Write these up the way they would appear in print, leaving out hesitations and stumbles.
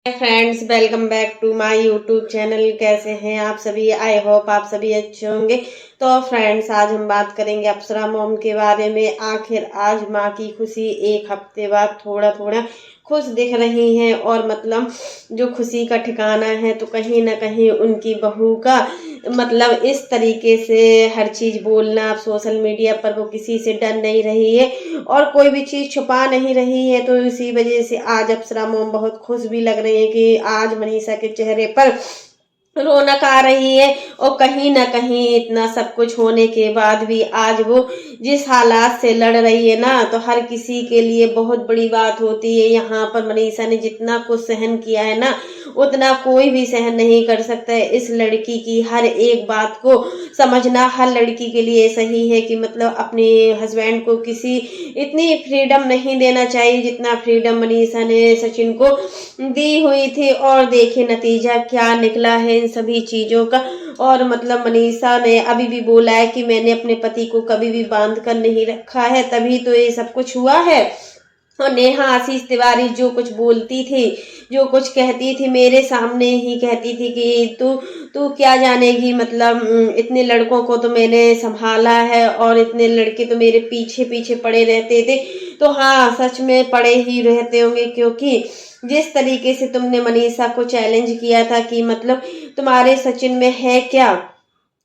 Friends, welcome back to my YouTube channel. कैसे हैं आप सभी? आई होप आप सभी अच्छे होंगे। तो फ्रेंड्स, आज हम बात करेंगे अप्सरा मॉम के बारे में। आखिर आज माँ की खुशी एक हफ्ते बाद थोड़ा थोड़ा खुश दिख रही हैं, और मतलब जो खुशी का ठिकाना है तो कहीं ना कहीं उनकी बहू का मतलब इस तरीके से हर चीज बोलना, अब सोशल मीडिया पर वो किसी से डर नहीं रही है और कोई भी चीज छुपा नहीं रही है। तो इसी वजह से आज अप्सरा मोम बहुत खुश भी लग रही है कि आज मनीषा के चेहरे पर रौनक आ रही है। और कहीं ना कहीं इतना सब कुछ होने के बाद भी आज वो जिस हालात से लड़ रही है ना, तो हर किसी के लिए बहुत बड़ी बात होती है। यहाँ पर मनीषा ने जितना कुछ सहन किया है ना, उतना कोई भी सहन नहीं कर सकता है। इस लड़की की हर एक बात को समझना हर लड़की के लिए सही है कि मतलब अपने हस्बैंड को किसी इतनी फ्रीडम नहीं देना चाहिए जितना फ्रीडम मनीषा ने सचिन को दी हुई थी। और देखिए नतीजा क्या निकला है इन सभी चीजों का। और मतलब मनीषा ने अभी भी बोला है कि मैंने अपने पति को कभी भी बांध कर नहीं रखा है, तभी तो ये सब कुछ हुआ है। और नेहा आशीष तिवारी जो कुछ बोलती थी, जो कुछ कहती थी, मेरे सामने ही कहती थी कि तू तू क्या जानेगी, मतलब इतने लड़कों को तो मैंने संभाला है और इतने लड़के तो मेरे पीछे पीछे पड़े रहते थे। तो हाँ, सच में पड़े ही रहते होंगे, क्योंकि जिस तरीके से तुमने मनीषा को चैलेंज किया था कि मतलब तुम्हारे सचिन में है क्या,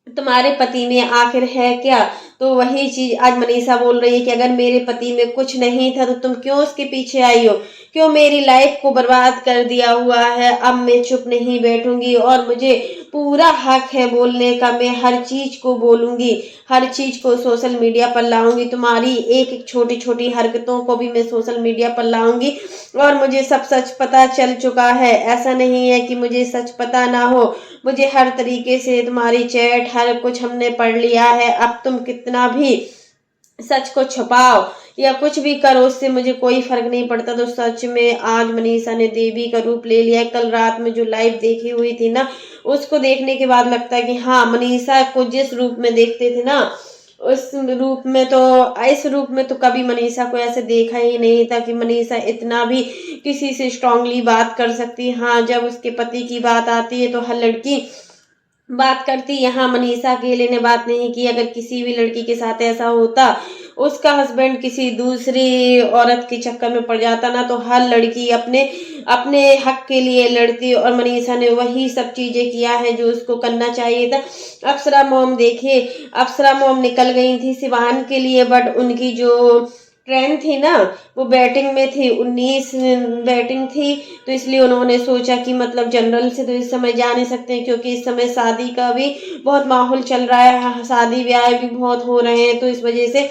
तुम्हारे पति में आखिर है क्या, तो वही चीज आज मनीषा बोल रही है कि अगर मेरे पति में कुछ नहीं था तो तुम क्यों उसके पीछे आई हो, क्यों मेरी लाइफ को बर्बाद कर दिया हुआ है। अब मैं चुप नहीं बैठूंगी और मुझे पूरा हक है बोलने का। मैं हर चीज को बोलूंगी, हर चीज को सोशल मीडिया पर लाऊंगी। तुम्हारी एक एक छोटी छोटी हरकतों को भी मैं सोशल मीडिया पर लाऊंगी। और मुझे सब सच पता चल चुका है, ऐसा नहीं है कि मुझे सच पता ना हो। मुझे हर तरीके से तुम्हारी चैट हर कुछ हमने पढ़ लिया है। अब तुम कितना भी सच को छुपाओ या कुछ भी करो, उससे मुझे कोई फर्क नहीं पड़ता। तो सच में आज मनीषा ने देवी का रूप ले लिया है। कल रात में जो लाइव देखी हुई थी ना, उसको देखने के बाद लगता है कि हाँ, मनीषा को जिस रूप में देखते थे ना, उस रूप में तो इस रूप में तो कभी मनीषा को ऐसे देखा ही नहीं था कि मनीषा इतना भी किसी से स्ट्रांगली बात कर सकती। हाँ, जब उसके पति की बात आती है तो हर लड़की बात करती। यहाँ मनीषा अकेले ने बात नहीं की। अगर किसी भी लड़की के साथ ऐसा होता, उसका हस्बैंड किसी दूसरी औरत के चक्कर में पड़ जाता ना, तो हर लड़की अपने अपने हक के लिए लड़ती। और मनीषा ने वही सब चीजें किया है जो उसको करना चाहिए था। अप्सरा मॉम देखिए, अप्सरा मॉम निकल गई थी सिवान के लिए, बट उनकी जो ट्रेन थी ना, वो बैटिंग में थी, 19 बैटिंग थी। तो इसलिए उन्होंने सोचा कि मतलब जनरल से तो इस समय जा नहीं सकते, क्योंकि इस समय शादी का भी बहुत माहौल चल रहा है, शादी ब्याह भी बहुत हो रहे हैं। तो इस वजह से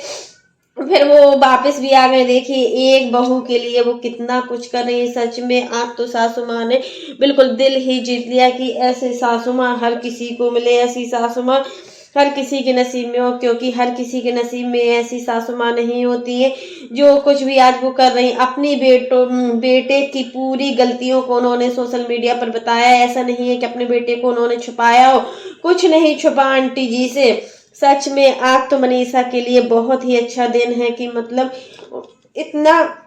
फिर वो वापस भी आ गए। देखिए एक बहू के लिए वो कितना कुछ कर रही है। सच में आज तो सासू माँ ने बिल्कुल दिल ही जीत लिया कि ऐसे सासू माँ हर किसी को मिले, ऐसी सासू माँ हर किसी के नसीब में हो, क्योंकि हर किसी के नसीब में ऐसी सासू माँ नहीं होती है। जो कुछ भी आज वो कर रही, अपनी बेटे की पूरी गलतियों को उन्होंने सोशल मीडिया पर बताया। ऐसा नहीं है कि अपने बेटे को उन्होंने छुपाया हो, कुछ नहीं छुपा आंटी जी से। सच में आज तो मनीषा के लिए बहुत ही अच्छा दिन है कि मतलब इतना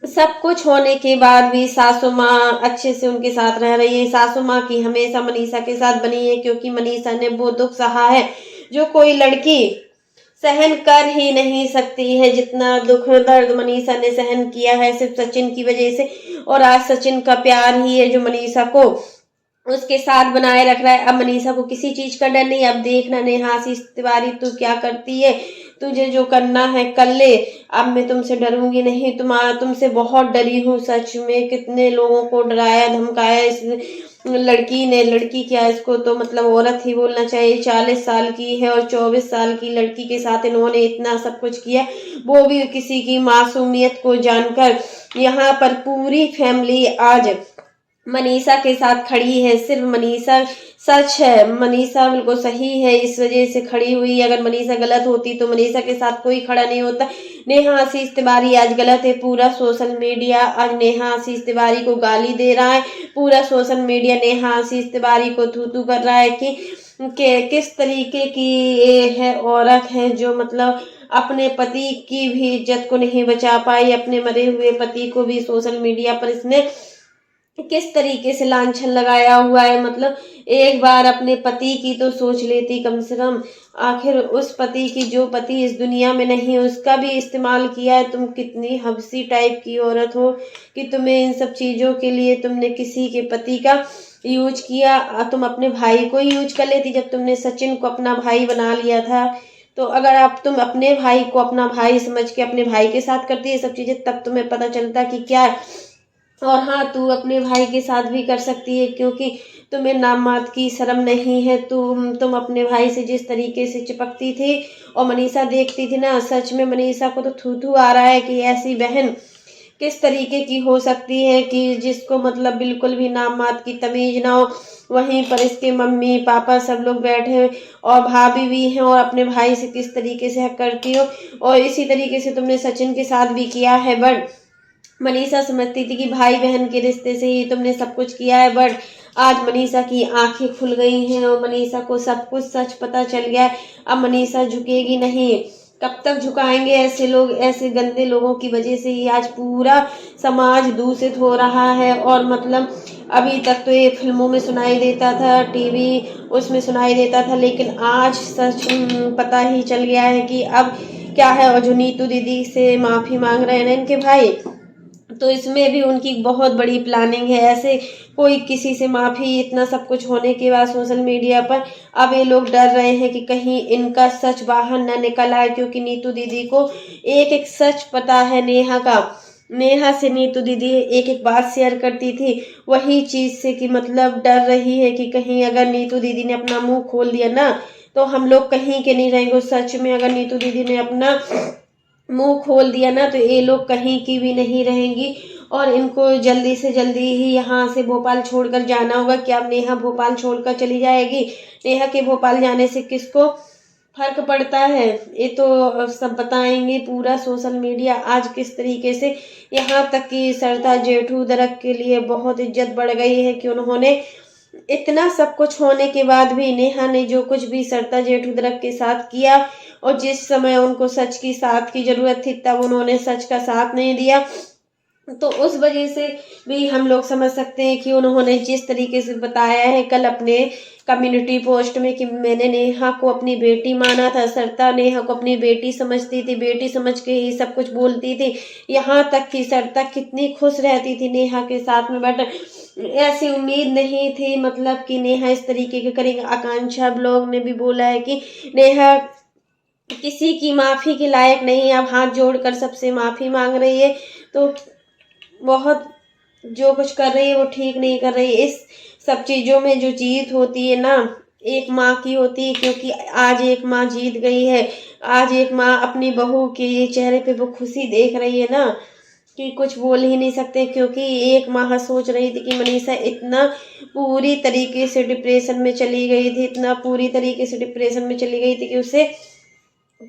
सब कुछ होने के बाद भी सासू माँ अच्छे से उनके साथ रह रही है। सासू माँ की हमेशा मनीषा के साथ बनी है, क्योंकि मनीषा ने वो दुख सहा है जो कोई लड़की सहन कर ही नहीं सकती है। जितना दुख दर्द मनीषा ने सहन किया है सिर्फ सचिन की वजह से, और आज सचिन का प्यार ही है जो मनीषा को उसके साथ बनाए रख रहा है। अब मनीषा को किसी चीज का डर नहीं। अब देखना नेहा आशीष तिवारी तू क्या करती है, तुझे जो करना है कर ले। अब मैं तुमसे डरूंगी नहीं, तुमसे बहुत डरी हूँ। सच में कितने लोगों को डराया धमकाया इस लड़की ने। लड़की क्या, इसको तो मतलब औरत ही बोलना चाहिए। 40 साल की है और 24 साल की लड़की के साथ इन्होंने इतना सब कुछ किया, वो भी किसी की मासूमियत को जानकर। यहाँ पर पूरी फैमिली आज मनीषा के साथ खड़ी है। सिर्फ मनीषा सच है, मनीषा बिल्कुल सही है, इस वजह से खड़ी हुई। अगर मनीषा गलत होती तो मनीषा के साथ कोई खड़ा नहीं होता। नेहा आशीष तिवारी आज गलत है। पूरा सोशल मीडिया आज नेहा आशीष तिवारी को गाली दे रहा है। पूरा सोशल मीडिया नेहा आशीष तिवारी को थू थू कर रहा है कि किस तरीके की ये है औरत है जो मतलब अपने पति की भी इज्जत को नहीं बचा पाई। अपने मरे हुए पति को भी सोशल मीडिया पर इसने किस तरीके से लांछन लगाया हुआ है। मतलब एक बार अपने पति की तो सोच लेती कम से कम, आखिर उस पति की जो पति इस दुनिया में नहीं, उसका भी इस्तेमाल किया है। तुम कितनी हबसी टाइप की औरत हो कि तुम्हें इन सब चीजों के लिए तुमने किसी के पति का यूज किया। तुम अपने भाई को ही यूज कर लेती जब तुमने सचिन को अपना भाई बना लिया था। तो अगर आप तुम अपने भाई को अपना भाई समझ के अपने भाई के साथ करती ये सब चीजें, तब तुम्हें पता चलता कि क्या है। और हाँ, तू अपने भाई के साथ भी कर सकती है, क्योंकि तुम्हें नाम मात्र की शर्म नहीं है। तुम अपने भाई से जिस तरीके से चिपकती थी और मनीषा देखती थी ना, सच में मनीषा को तो थू थू आ रहा है कि ऐसी बहन किस तरीके की हो सकती है कि जिसको मतलब बिल्कुल भी नाम मात्र की तमीज ना हो। वहीं पर इसके मम्मी पापा सब लोग बैठे और भाभी भी हैं, और अपने भाई से किस तरीके से हक करती हो। और इसी तरीके से तुमने सचिन के साथ भी किया है। बट मनीषा समझती थी कि भाई बहन के रिश्ते से ही तुमने सब कुछ किया है। बट आज मनीषा की आंखें खुल गई हैं और मनीषा को सब कुछ सच पता चल गया है। अब मनीषा झुकेगी नहीं। कब तक झुकाएंगे ऐसे लोग? ऐसे गंदे लोगों की वजह से ही आज पूरा समाज दूषित हो रहा है। और मतलब अभी तक तो ये फिल्मों में सुनाई देता था, टीवी उसमें सुनाई देता था, लेकिन आज सच पता ही चल गया है कि अब क्या है। और जो नीतू दीदी से माफी मांग रहे हैं ना इनके भाई, तो इसमें भी उनकी बहुत बड़ी प्लानिंग है। ऐसे कोई किसी से माफी, इतना सब कुछ होने के बाद सोशल मीडिया पर अब ये लोग डर रहे हैं कि कहीं इनका सच बाहर न निकल आए, क्योंकि नीतू दीदी को एक एक सच पता है नेहा का। नेहा से नीतू दीदी एक एक बात शेयर करती थी, वही चीज से कि मतलब डर रही है कि कहीं अगर नीतू दीदी ने अपना मुंह खोल दिया ना, तो हम लोग कहीं के नहीं रहेंगे। सच में अगर नीतू दीदी ने अपना मुंह खोल दिया ना, तो ये लोग कहीं की भी नहीं रहेंगी। और इनको जल्दी से जल्दी ही यहाँ से भोपाल छोड़कर जाना होगा। क्या अब नेहा भोपाल छोड़कर चली जाएगी? नेहा के भोपाल जाने से किसको फर्क पड़ता है, ये तो सब बताएंगे। पूरा सोशल मीडिया आज किस तरीके से, यहाँ तक कि सरता जेठू दरक के लिए बहुत इज्जत बढ़ गई है कि उन्होंने इतना सब कुछ होने के बाद भी नेहा ने जो कुछ भी सरता जेठुदरक के साथ किया, और जिस समय उनको सच की साथ की जरूरत थी तब उन्होंने सच का साथ नहीं दिया। तो उस वजह से भी हम लोग समझ सकते हैं कि उन्होंने जिस तरीके से बताया है कल अपने कम्युनिटी पोस्ट में कि मैंने नेहा को अपनी बेटी माना था। सरता नेहा को अपनी बेटी समझती थी, बेटी समझ के ही सब कुछ बोलती थी। यहाँ तक कि सरता कितनी खुश रहती थी नेहा के साथ में। बट ऐसी उम्मीद नहीं थी मतलब कि नेहा इस तरीके के करेंगे। आकांक्षा ब्लॉग ने भी बोला है कि नेहा किसी की माफी के लायक नहीं, अब हाथ जोड़कर सबसे माफी मांग रही है। तो बहुत जो कुछ कर रही है वो ठीक नहीं कर रही है। इस सब चीजों में जो जीत होती है ना, एक माँ की होती है, क्योंकि आज एक माँ जीत गई है। आज एक माँ अपनी बहू के चेहरे पे वो खुशी देख रही है ना कि कुछ बोल ही नहीं सकते। क्योंकि एक माँ सोच रही थी कि मनीषा इतना पूरी तरीके से डिप्रेशन में चली गई थी, इतना पूरी तरीके से डिप्रेशन में चली गई थी कि उसे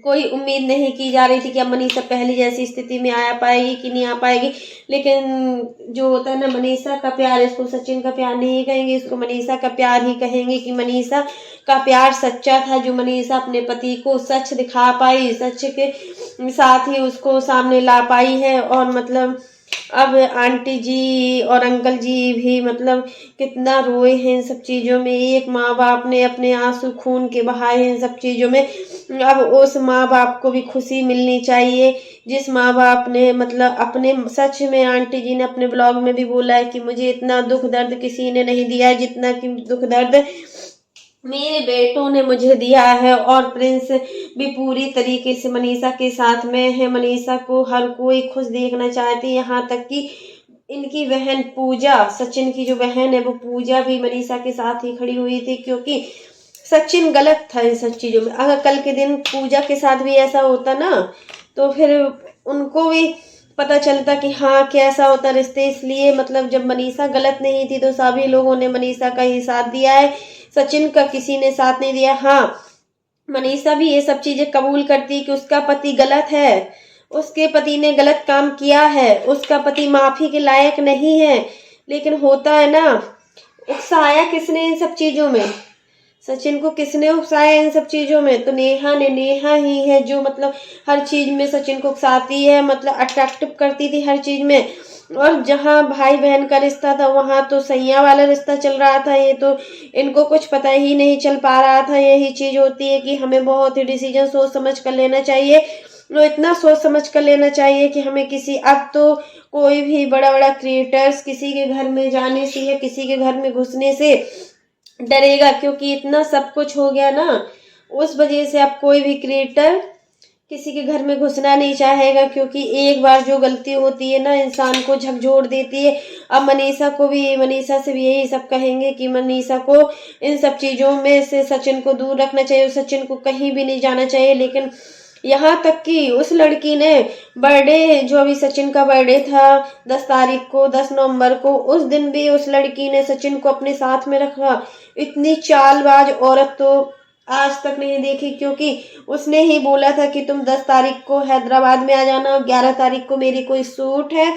कोई उम्मीद नहीं की जा रही थी कि अब मनीषा पहले जैसी स्थिति में आ पाएगी कि नहीं आ पाएगी। लेकिन जो होता है ना, मनीषा का प्यार, इसको सचिन का प्यार नहीं कहेंगे, इसको मनीषा का प्यार ही कहेंगे कि मनीषा का प्यार सच्चा था। जो मनीषा अपने पति को सच दिखा पाई, सच के साथ ही उसको सामने ला पाई है। और मतलब अब आंटी जी और अंकल जी भी मतलब कितना रोए हैं इन सब चीज़ों में। एक माँ बाप ने अपने आंसू खून के बहाए हैं इन सब चीज़ों में। अब उस माँ बाप को भी खुशी मिलनी चाहिए जिस माँ बाप ने मतलब अपने, सच में आंटी जी ने अपने ब्लॉग में भी बोला है कि मुझे इतना दुख दर्द किसी ने नहीं दिया है जितना कि दुख दर्द मेरे बेटों ने मुझे दिया है। और प्रिंस भी पूरी तरीके से मनीषा के साथ में है। मनीषा को हर कोई खुश देखना चाहती है, यहाँ तक कि इनकी बहन पूजा, सचिन की जो बहन है वो पूजा भी मनीषा के साथ ही खड़ी हुई थी। क्योंकि सचिन गलत था इन सब चीज़ों में। अगर कल के दिन पूजा के साथ भी ऐसा होता ना, तो फिर उनको भी पता चलता कि हाँ कैसा होता रिश्ते। इसलिए मतलब जब मनीषा गलत नहीं थी तो सभी लोगों ने मनीषा का ही साथ दिया है, सचिन का किसी ने साथ नहीं दिया। हाँ, मनीषा भी ये सब चीजें कबूल करती कि उसका पति गलत है, उसके पति ने गलत काम किया है, उसका पति माफी के लायक नहीं है। लेकिन होता है ना, उकसाया किसने इन सब चीजों में? सचिन को किसने उकसाया इन सब चीजों में? तो नेहा ने। नेहा ही है जो मतलब हर चीज में सचिन को उकसाती है, मतलब अट्रैक्टिव करती थी हर चीज में। और जहाँ भाई बहन का रिश्ता था वहां तो सैया वाला रिश्ता चल रहा था। ये तो इनको कुछ पता ही नहीं चल पा रहा था। यही चीज होती है कि हमें बहुत ही डिसीजन सोच समझ कर लेना चाहिए। तो इतना सोच समझ कर लेना चाहिए कि हमें किसी, अब तो कोई भी बड़ा बड़ा क्रिएटर्स किसी के घर में जाने से या किसी के घर में घुसने से डरेगा, क्योंकि इतना सब कुछ हो गया ना। उस वजह से अब कोई भी क्रिएटर किसी के घर में घुसना नहीं चाहेगा, क्योंकि एक बार जो गलती होती है ना इंसान को झकझोर देती है। अब मनीषा से भी यही सब कहेंगे कि मनीषा को इन सब चीजों में से सचिन को दूर रखना चाहिए, सचिन को कहीं भी नहीं जाना चाहिए। लेकिन यहाँ तक कि उस लड़की ने बर्थडे, जो अभी सचिन का बर्थडे था 10 तारीख को, 10 नवंबर को, उस दिन भी उस लड़की ने सचिन को अपने साथ में रखा। इतनी चालबाज औरत तो आज तक नहीं देखी, क्योंकि उसने ही बोला था कि तुम 10 तारीख को हैदराबाद में आ जाना, 11 तारीख को मेरी कोई शूट है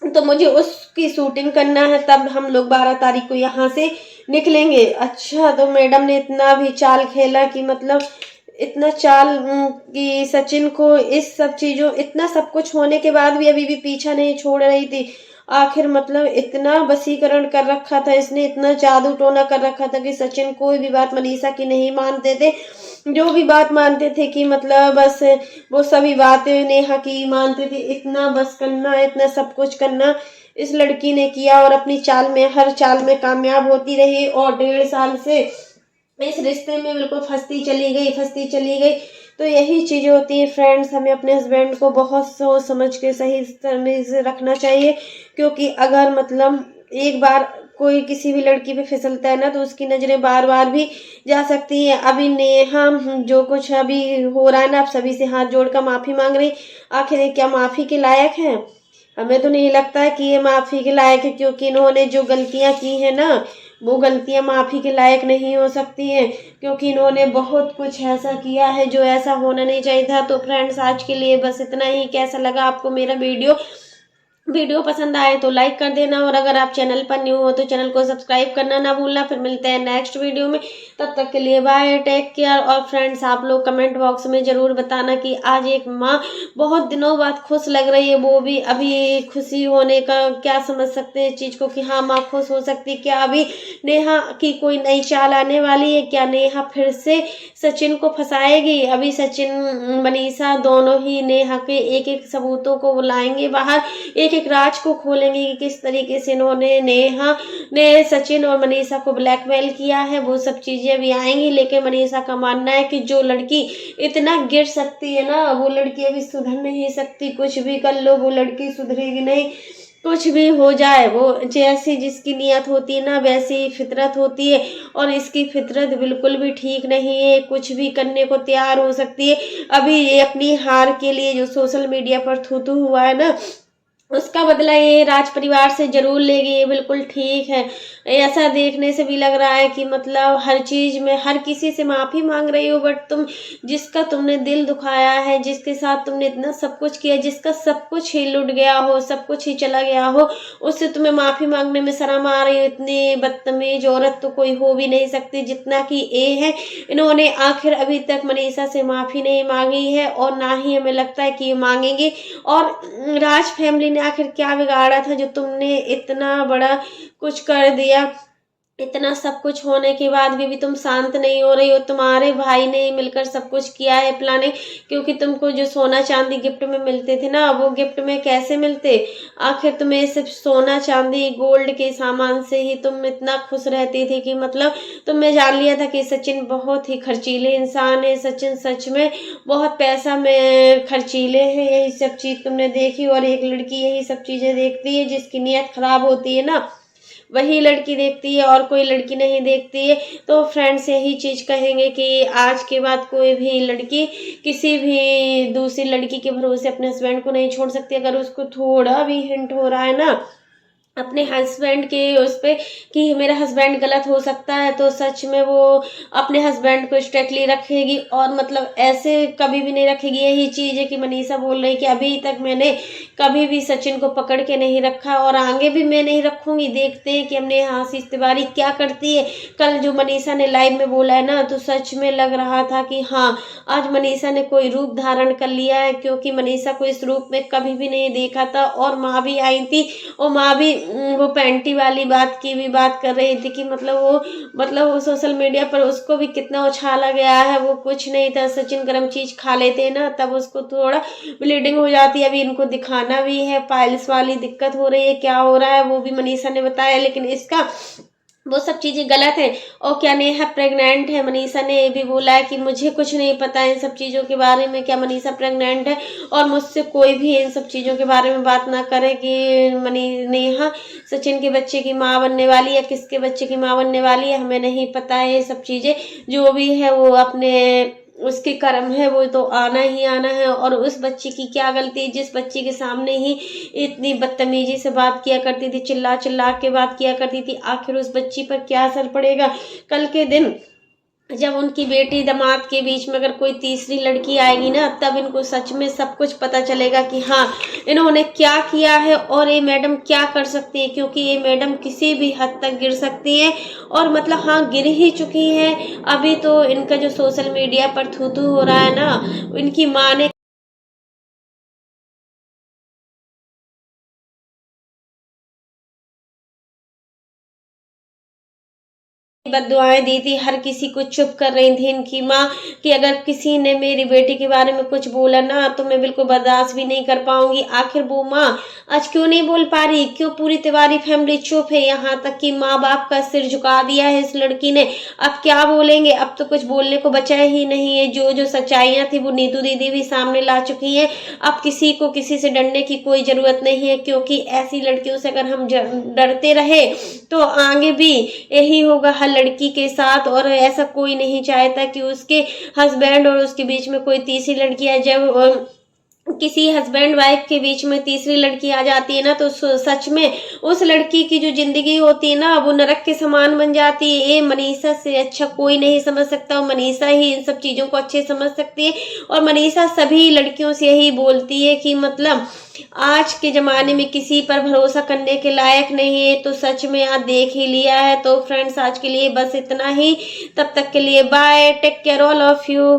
तो मुझे उसकी शूटिंग करना है, तब हम लोग 12 तारीख को यहाँ से निकलेंगे। अच्छा, तो मैडम ने इतना भी चाल खेला कि मतलब इतना चाल कि सचिन को इस सब चीजों, इतना सब कुछ होने के बाद भी अभी भी पीछा नहीं छोड़ रही थी। आखिर मतलब इतना वशीकरण कर रखा था इसने, इतना जादू टोना कर रखा था कि सचिन कोई भी बात मनीषा की नहीं मानते थे। जो भी बात मानते थे कि मतलब बस वो सभी बातें नेहा की मानते थे। इतना बस करना, इतना सब कुछ करना इस लड़की ने किया, और अपनी चाल में, हर चाल में कामयाब होती रही। और 1.5 साल से इस रिश्ते में बिल्कुल फंसती चली गई। तो यही चीजें होती है फ्रेंड्स, हमें अपने हस्बैंड को बहुत सोच समझ के सही तरह से रखना चाहिए, क्योंकि अगर मतलब एक बार कोई किसी भी लड़की पे फिसलता है ना तो उसकी नजरें बार बार भी जा सकती हैं। अभी नेहा जो कुछ अभी हो रहा है ना, आप सभी से हाथ जोड़कर माफी मांग रही, आखिर ये क्या माफी के लायक है? हमें तो नहीं लगता है कि ये माफी के लायक है, क्योंकि इन्होंने जो गलतियां की है ना वो गलतियां माफी के लायक नहीं हो सकती हैं, क्योंकि इन्होंने बहुत कुछ ऐसा किया है जो ऐसा होना नहीं चाहिए था। तो फ्रेंड्स, आज के लिए बस इतना ही। कैसा लगा आपको मेरा वीडियो पसंद आए तो लाइक कर देना, और अगर आप चैनल पर न्यू हो तो चैनल को सब्सक्राइब करना ना भूलना। फिर मिलते हैं नेक्स्ट वीडियो में, तब तक के लिए बाय, टेक केयर। और फ्रेंड्स, आप लोग कमेंट बॉक्स में जरूर बताना कि आज एक माँ बहुत दिनों बाद खुश लग रही है, वो भी अभी खुशी होने का क्या समझ सकते हैं इस चीज को कि हाँ माँ खुश हो सकती। क्या अभी नेहा की कोई नई चाल आने वाली है? क्या नेहा फिर से सचिन को फंसाएगी? अभी सचिन मनीषा दोनों ही नेहा के एक एक सबूतों को बुलाएंगे बाहर, एक एक राज को खोलेंगे कि किस तरीके से इन्होंने नेहा ने सचिन और मनीषा को ब्लैकमेल किया है। वो सब चीजें भी आएंगी। लेकिन मनीषा का मानना है कि जो लड़की इतना गिर सकती है ना, वो लड़की अभी सुधर नहीं सकती। कुछ भी कर लो वो लड़की सुधरेगी नहीं, कुछ भी हो जाए। वो जैसी जिसकी नियत होती है ना वैसी ही फितरत होती है, और इसकी फितरत बिल्कुल भी ठीक नहीं है, कुछ भी करने को तैयार हो सकती है। अभी ये अपनी हार के लिए जो सोशल मीडिया पर थूथू हुआ है ना, उसका बदला ये राज परिवार से जरूर लेगी, ये बिल्कुल ठीक है। ऐसा देखने से भी लग रहा है कि मतलब हर चीज में हर किसी से माफी मांग रही हो, बट जिसका तुमने दिल दुखाया है, जिसके साथ तुमने इतना सब कुछ किया, जिसका सब कुछ ही लुट गया हो, सब कुछ ही चला गया हो, उससे तुम्हें माफी मांगने में शर्म आ रही हो। इतनी बदतमीज औरत तो कोई हो भी नहीं सकती जितना कि ये है। इन्होंने आखिर अभी तक मनीषा से माफी नहीं मांगी है, और ना ही हमें लगता है कि ये मांगेंगे। और राज फैमिली ने आखिर क्या बिगाड़ा था जो तुमने इतना बड़ा कुछ कर दिया? इतना सब कुछ होने के बाद भी तुम शांत नहीं हो रही हो। तुम्हारे भाई ने मिलकर सब कुछ किया है प्लानिंग, क्योंकि तुमको जो सोना चांदी गिफ्ट में मिलते थे ना, वो गिफ्ट में कैसे मिलते? आखिर तुम्हें सिर्फ सोना चांदी गोल्ड के सामान से ही तुम इतना खुश रहती थी कि मतलब तुमने जान लिया था कि सचिन बहुत ही खर्चीले इंसान है, सचिन सच में बहुत पैसा में खर्चीले हैं। यही सब चीज तुमने देखी, और एक लड़की यही सब चीजें देखती है, जिसकी नीयत खराब होती है ना वही लड़की देखती है, और कोई लड़की नहीं देखती है। तो फ्रेंड्स, यही चीज कहेंगे कि आज के बाद कोई भी लड़की किसी भी दूसरी लड़की के भरोसे अपने हस्बैंड को नहीं छोड़ सकती। अगर उसको थोड़ा भी हिंट हो रहा है ना, अपने हस्बैंड के उस पे कि मेरा हस्बैंड गलत हो सकता है, तो सच में वो अपने हस्बैंड को स्ट्रिक्टली रखेगी और मतलब ऐसे कभी भी नहीं रखेगी। यही चीज़ है कि मनीषा बोल रही कि अभी तक मैंने कभी भी सचिन को पकड़ के नहीं रखा और आगे भी मैं नहीं रखूंगी। देखते हैं कि हमने आशीष तिवारी क्या करती है। कल जो मनीषा ने लाइव में बोला है ना, तो सच में लग रहा था कि हाँ, आज मनीषा ने कोई रूप धारण कर लिया है, क्योंकि मनीषा को इस रूप में कभी भी नहीं देखा था। और माँ भी आई थी और माँ भी वो पैंटी वाली बात की भी बात कर रही थी कि मतलब वो सोशल मीडिया पर उसको भी कितना उछाला गया है। वो कुछ नहीं था, सचिन गर्म चीज खा लेते हैं ना तब उसको थोड़ा ब्लीडिंग हो जाती है। अभी इनको दिखाना भी है, पाइल्स वाली दिक्कत हो रही है, क्या हो रहा है वो भी मनीषा ने बताया, लेकिन इसका वो सब चीजें गलत है। और क्या नेहा प्रेग्नेंट है, मनीषा ने ये भी बोला है कि मुझे कुछ नहीं पता इन सब चीजों के बारे में, क्या मनीषा प्रेग्नेंट है, और मुझसे कोई भी इन सब चीजों के बारे में बात ना करे कि नेहा सचिन के बच्चे की माँ बनने वाली है, किसके बच्चे की माँ बनने वाली है हमें नहीं पता है। ये सब चीजें जो भी है वो अपने उसके कर्म है, वो तो आना ही आना है। और उस बच्ची की क्या गलती, जिस बच्ची के सामने ही इतनी बदतमीजी से बात किया करती थी, चिल्ला चिल्ला के बात किया करती थी, आखिर उस बच्ची पर क्या असर पड़ेगा कल के दिन जब उनकी बेटी दामाद के बीच में अगर कोई तीसरी लड़की आएगी ना, तब इनको सच में सब कुछ पता चलेगा कि हाँ, इन्होंने क्या किया है और ये मैडम क्या कर सकती है। क्योंकि ये मैडम किसी भी हद तक गिर सकती है और मतलब हाँ, गिर ही चुकी है। अभी तो इनका जो सोशल मीडिया पर थू थू हो रहा है ना, इनकी माँ ने बददुआएं दी थी, हर किसी को चुप कर रही थी इनकी माँ कि अगर किसी ने मेरी बेटी के बारे में कुछ बोला ना तो मैं बिल्कुल बर्दाश्त भी नहीं कर पाऊंगी। आखिर वो माँ आज क्यों नहीं बोल पा रही, क्यों पूरी तिवारी फैमिली चुप है, यहाँ तक कि माँ बाप का सिर झुका दिया है इस लड़की ने। अब क्या बोलेंगे, अब तो कुछ बोलने को बचा ही नहीं है। जो जो सच्चाइयाँ थी वो नीतू दीदी भी सामने ला चुकी है। अब किसी को किसी से डरने की कोई जरूरत नहीं है, क्योंकि ऐसी लड़कियों से अगर हम डरते रहे तो आगे भी यही होगा हर लड़की के साथ। और ऐसा कोई नहीं चाहता कि उसके हस्बैंड और उसके बीच में कोई तीसरी लड़की है। जब किसी हस्बैंड वाइफ के बीच में तीसरी लड़की आ जाती है ना, तो सच में उस लड़की की जो जिंदगी होती है ना, वो नरक के समान बन जाती है। ये मनीषा से अच्छा कोई नहीं समझ सकता, और मनीषा ही इन सब चीजों को अच्छे समझ सकती है। और मनीषा सभी लड़कियों से यही बोलती है कि मतलब आज के जमाने में किसी पर भरोसा करने के लायक नहीं है। तो सच में आज देख ही लिया है। तो फ्रेंड्स, आज के लिए बस इतना ही। तब तक के लिए bye, take care all of you.